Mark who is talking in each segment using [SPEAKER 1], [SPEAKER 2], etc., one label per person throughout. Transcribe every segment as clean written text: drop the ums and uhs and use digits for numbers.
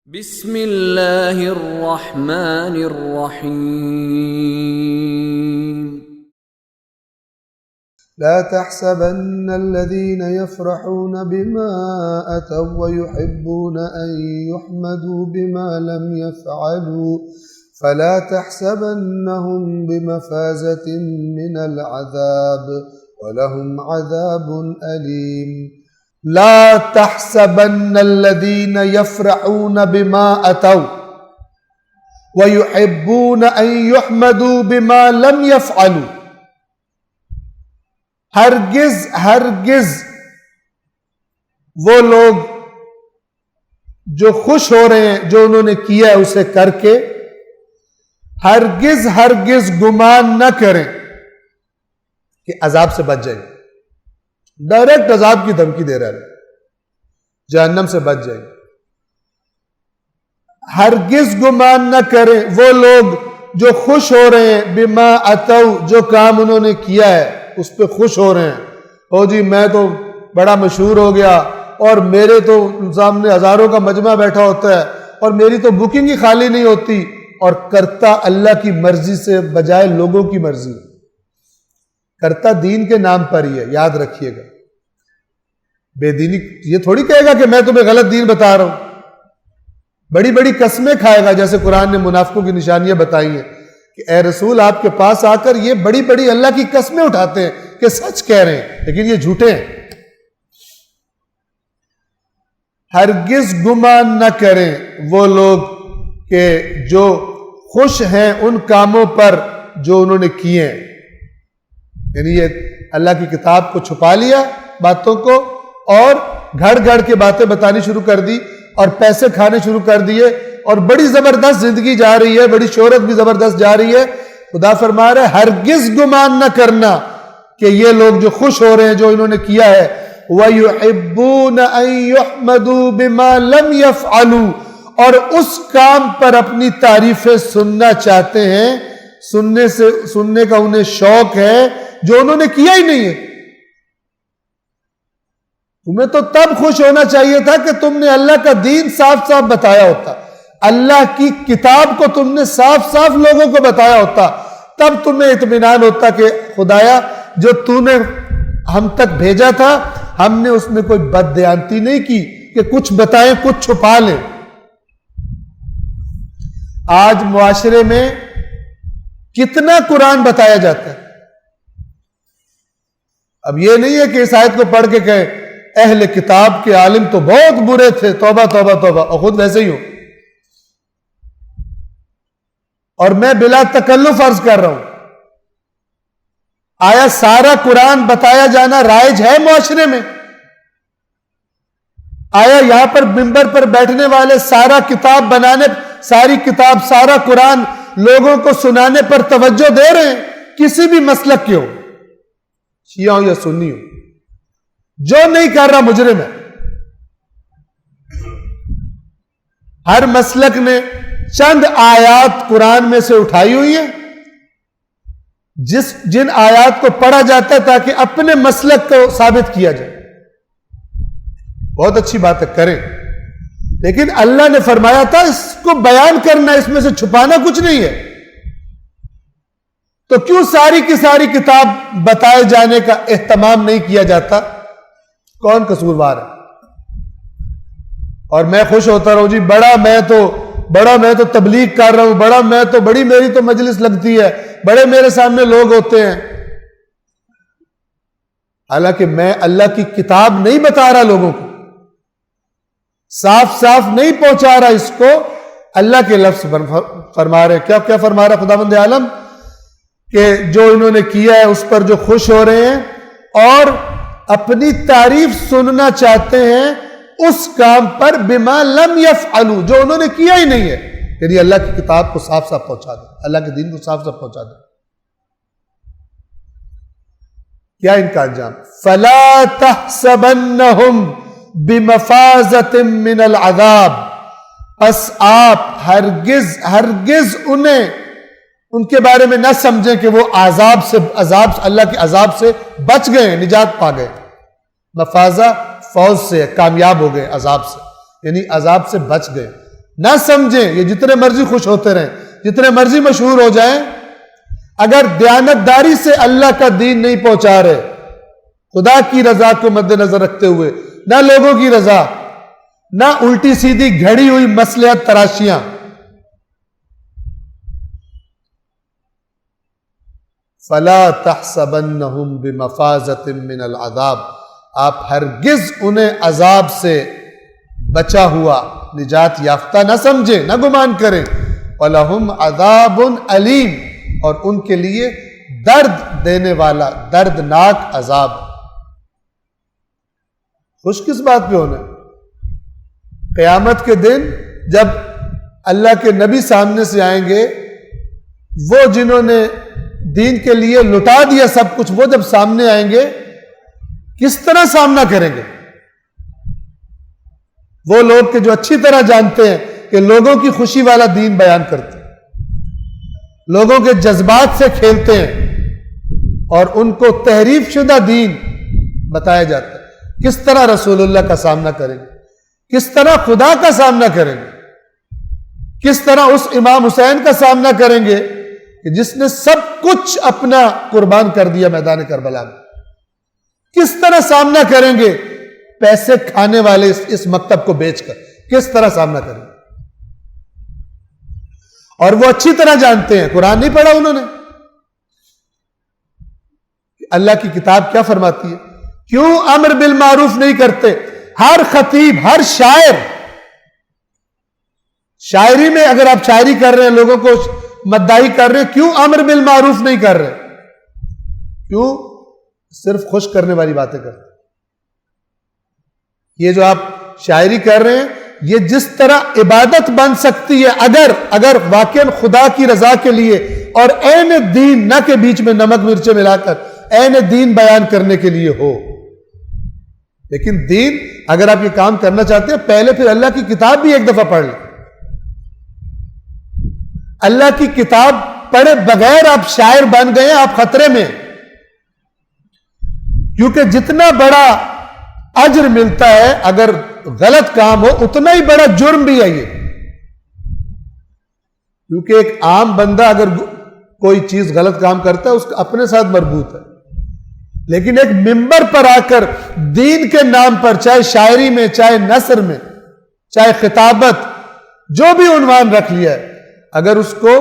[SPEAKER 1] بسم اللہ الرحمن الرحیم
[SPEAKER 2] لا تحسبن الذين يفرحون بما أتوا ويحبون أن يحمدوا بما لم يفعلوا فلا تحسبنهم بمفازة من العذاب ولهم عذاب أليم لا تحسبن الذين يفرحون بما أتوا ويحبون أن يحمدوا بما لم يفعلوا ہرگز وہ لوگ جو خوش ہو رہے ہیں جو انہوں نے کیا ہے اسے کر کے ہرگز گمان نہ کریں کہ عذاب سے بچ جائیں، ڈائریکٹ عذاب کی دھمکی دے رہا ہے، جہنم سے بچ جائیں۔ ہرگز گمان نہ کریں وہ لوگ جو خوش ہو رہے ہیں بما اتو، جو کام انہوں نے کیا ہے اس پہ خوش ہو رہے ہیں۔ او جی میں تو بڑا مشہور ہو گیا اور میرے تو سامنے ہزاروں کا مجمع بیٹھا ہوتا ہے اور میری تو بکنگ ہی خالی نہیں ہوتی، اور کرتا اللہ کی مرضی سے بجائے لوگوں کی مرضی، کرتا دین کے نام پر ہی ہے، یاد رکھیے گا۔ بے دینی یہ تھوڑی کہے گا کہ میں تمہیں غلط دین بتا رہا ہوں، بڑی بڑی قسمیں کھائے گا، جیسے قرآن نے منافقوں کی نشانیاں بتائی ہیں کہ اے رسول آپ کے پاس آ کر یہ بڑی بڑی اللہ کی قسمیں اٹھاتے ہیں کہ سچ کہہ رہے ہیں لیکن یہ جھوٹے ہیں۔ ہرگز گمان نہ کریں وہ لوگ کہ جو خوش ہیں ان کاموں پر جو انہوں نے کیے ہیں، یعنی یہ اللہ کی کتاب کو چھپا لیا باتوں کو اور گھڑ گھڑ کے باتیں بتانی شروع کر دی اور پیسے کھانے شروع کر دیے اور بڑی زبردست زندگی جا رہی ہے، بڑی شہرت بھی زبردست جا رہی ہے۔ خدا فرما رہا ہے ہرگز گمان نہ کرنا کہ یہ لوگ جو خوش ہو رہے ہیں جو انہوں نے کیا ہے، وَيُحِبُّونَ أَن يُحْمَدُوا بِمَا لَمْ يَفْعَلُوا، اور اس کام پر اپنی تعریفیں سننا چاہتے ہیں، سننے کا انہیں شوق ہے جو انہوں نے کیا ہی نہیں ہے۔ تمہیں تو تب خوش ہونا چاہیے تھا کہ تم نے اللہ کا دین صاف صاف بتایا ہوتا، اللہ کی کتاب کو تم نے صاف صاف لوگوں کو بتایا ہوتا، تب تمہیں اطمینان ہوتا کہ خدایا جو تو نے ہم تک بھیجا تھا ہم نے اس میں کوئی بددیانتی نہیں کی کہ کچھ بتائیں کچھ چھپا لیں۔ آج معاشرے میں کتنا قرآن بتایا جاتا ہے، اب یہ نہیں ہے کہ اس آیت کو پڑھ کے کہیں اہل کتاب کے عالم تو بہت برے تھے، توبہ توبہ توبہ، اور خود ویسے ہی ہوں، اور میں بلا تکلف عرض کر رہا ہوں، آیا سارا قرآن بتایا جانا رائج ہے معاشرے میں؟ آیا یہاں پر منبر پر بیٹھنے والے ساری کتاب سارا قرآن لوگوں کو سنانے پر توجہ دے رہے ہیں؟ کسی بھی مسلک کے ہو، شیعہ ہو یا سنی ہو، جو نہیں کر رہا مجرم ہے۔ ہر مسلک نے چند آیات قرآن میں سے اٹھائی ہوئی ہیں، جن آیات کو پڑھا جاتا ہے تاکہ اپنے مسلک کو ثابت کیا جائے، بہت اچھی بات ہے، کریں، لیکن اللہ نے فرمایا تھا اس کو بیان کرنا، اس میں سے چھپانا کچھ نہیں ہے، تو کیوں ساری کی ساری کتاب بتائے جانے کا اہتمام نہیں کیا جاتا؟ کون قصوروار ہے؟ اور میں خوش ہوتا رہوں جی بڑا میں تو تبلیغ کر رہا ہوں، بڑی میری تو مجلس لگتی ہے، بڑے میرے سامنے لوگ ہوتے ہیں، حالانکہ میں اللہ کی کتاب نہیں بتا رہا لوگوں کو، صاف صاف نہیں پہنچا رہا اس کو، اللہ کے لفظ فرما رہے ہیں۔ کیا فرما رہا خداوند عالم کہ جو انہوں نے کیا ہے اس پر جو خوش ہو رہے ہیں اور اپنی تعریف سننا چاہتے ہیں اس کام پر بما لم یفعلوا، جو انہوں نے کیا ہی نہیں ہے، یعنی اللہ کی کتاب کو صاف صاف پہنچا دیں، اللہ کے دین کو صاف صاف پہنچا دیں۔ کیا ان کا انجام؟ فلا تحسبنہم بمفازۃ من العذاب، پس آپ ہرگز انہیں ان کے بارے میں نہ سمجھیں کہ وہ اللہ کے عذاب سے بچ گئے، نجات پا گئے۔ مفازہ فوز سے کامیاب ہو گئے عذاب سے، یعنی عذاب سے بچ گئے۔ نہ سمجھیں یہ جتنے مرضی خوش ہوتے رہیں، جتنے مرضی مشہور ہو جائیں، اگر دیانتداری سے اللہ کا دین نہیں پہنچا رہے، خدا کی رضا کو مد نظر رکھتے ہوئے، نہ لوگوں کی رضا، نہ الٹی سیدھی گھڑی ہوئی مصلحت تراشیاں، فَلَا تَحْسَبَنَّهُمْ بِمَفَازَةٍ مِّنَ الْعَذَابِ، آپ ہرگز انہیں عذاب سے بچا ہوا، نجات یافتہ نہ سمجھیں، نہ گمان کریں، وَلَهُمْ عَذَابٌ أَلِيمٌ، اور ان کے لیے درد دینے والا دردناک عذاب۔ خوش کس بات پہ ہونا؟ قیامت کے دن جب اللہ کے نبی سامنے سے آئیں گے، وہ جنہوں نے دین کے لیے لٹا دیا سب کچھ، وہ جب سامنے آئیں گے کس طرح سامنا کریں گے؟ وہ لوگ کہ جو اچھی طرح جانتے ہیں کہ لوگوں کی خوشی والا دین بیان کرتے ہیں، لوگوں کے جذبات سے کھیلتے ہیں اور ان کو تحریف شدہ دین بتایا جاتا ہے، کس طرح رسول اللہ کا سامنا کریں گے، کس طرح خدا کا سامنا کریں گے، کس طرح اس امام حسین کا سامنا کریں گے کہ جس نے سب کچھ اپنا قربان کر دیا میدان کربلا میں، کس طرح سامنا کریں گے پیسے کھانے والے اس مکتب کو بیچ کر، کس طرح سامنا کریں گے؟ اور وہ اچھی طرح جانتے ہیں، قرآن نہیں پڑھا انہوں نے، اللہ کی کتاب کیا فرماتی ہے؟ کیوں امر بالمعروف نہیں کرتے؟ ہر خطیب، ہر شاعر، شاعری میں اگر آپ شاعری کر رہے ہیں، لوگوں کو مداحی کر رہے ہیں، کیوں امر بالمعروف نہیں کر رہے؟ کیوں صرف خوش کرنے والی باتیں کرتے؟ یہ جو آپ شاعری کر رہے ہیں، یہ جس طرح عبادت بن سکتی ہے اگر واقعا خدا کی رضا کے لیے اور عین دین، نہ کہ بیچ میں نمک مرچیں ملا کر عین دین بیان کرنے کے لیے ہو۔ لیکن دین اگر آپ یہ کام کرنا چاہتے ہیں، پہلے پھر اللہ کی کتاب بھی ایک دفعہ پڑھ لیں۔ اللہ کی کتاب پڑھے بغیر آپ شاعر بن گئے، آپ خطرے میں، کیونکہ جتنا بڑا اجر ملتا ہے اگر غلط کام ہو، اتنا ہی بڑا جرم بھی ہے یہ، کیونکہ ایک عام بندہ اگر کوئی چیز غلط کام کرتا ہے اس کا اپنے ساتھ مربوط ہے، لیکن ایک منبر پر آ کر دین کے نام پر، چاہے شاعری میں، چاہے نثر میں، چاہے خطابت، جو بھی عنوان رکھ لیا ہے، اگر اس کو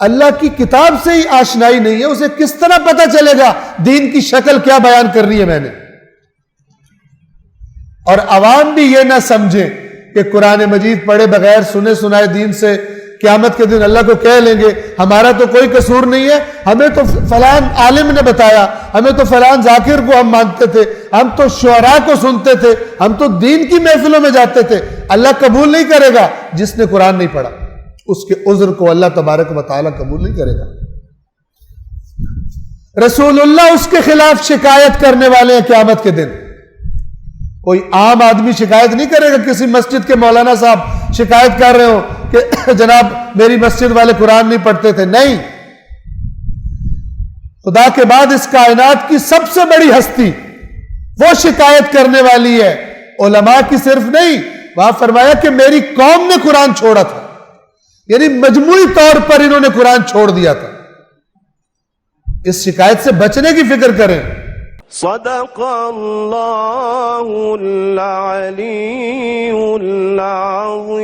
[SPEAKER 2] اللہ کی کتاب سے ہی آشنائی نہیں ہے، اسے کس طرح پتہ چلے گا دین کی شکل کیا بیان کرنی ہے میں نے؟ اور عوام بھی یہ نہ سمجھیں کہ قرآن مجید پڑھے بغیر سنے سنائے دین سے قیامت کے دن اللہ کو کہہ لیں گے ہمارا تو کوئی قصور نہیں ہے، ہمیں تو فلان عالم نے بتایا، ہمیں تو فلان ذاکر کو ہم مانتے تھے، ہم تو شعراء کو سنتے تھے، ہم تو دین کی محفلوں میں جاتے تھے۔ اللہ قبول نہیں کرے گا جس نے قرآن نہیں پڑھا، اس کے عذر کو اللہ تبارک و تعالیٰ قبول نہیں کرے گا۔ رسول اللہ اس کے خلاف شکایت کرنے والے ہیں قیامت کے دن۔ کوئی عام آدمی شکایت نہیں کرے گا، کسی مسجد کے مولانا صاحب شکایت کر رہے ہو کہ جناب میری مسجد والے قرآن نہیں پڑھتے تھے، نہیں۔ خدا کے بعد اس کائنات کی سب سے بڑی ہستی وہ شکایت کرنے والی ہے، علماء کی صرف نہیں۔ وہاں فرمایا کہ میری قوم نے قرآن چھوڑا تھا، یعنی مجموعی طور پر انہوں نے قرآن چھوڑ دیا تھا۔ اس شکایت سے بچنے کی فکر کریں۔
[SPEAKER 3] صدق اللہ العلی العظیم۔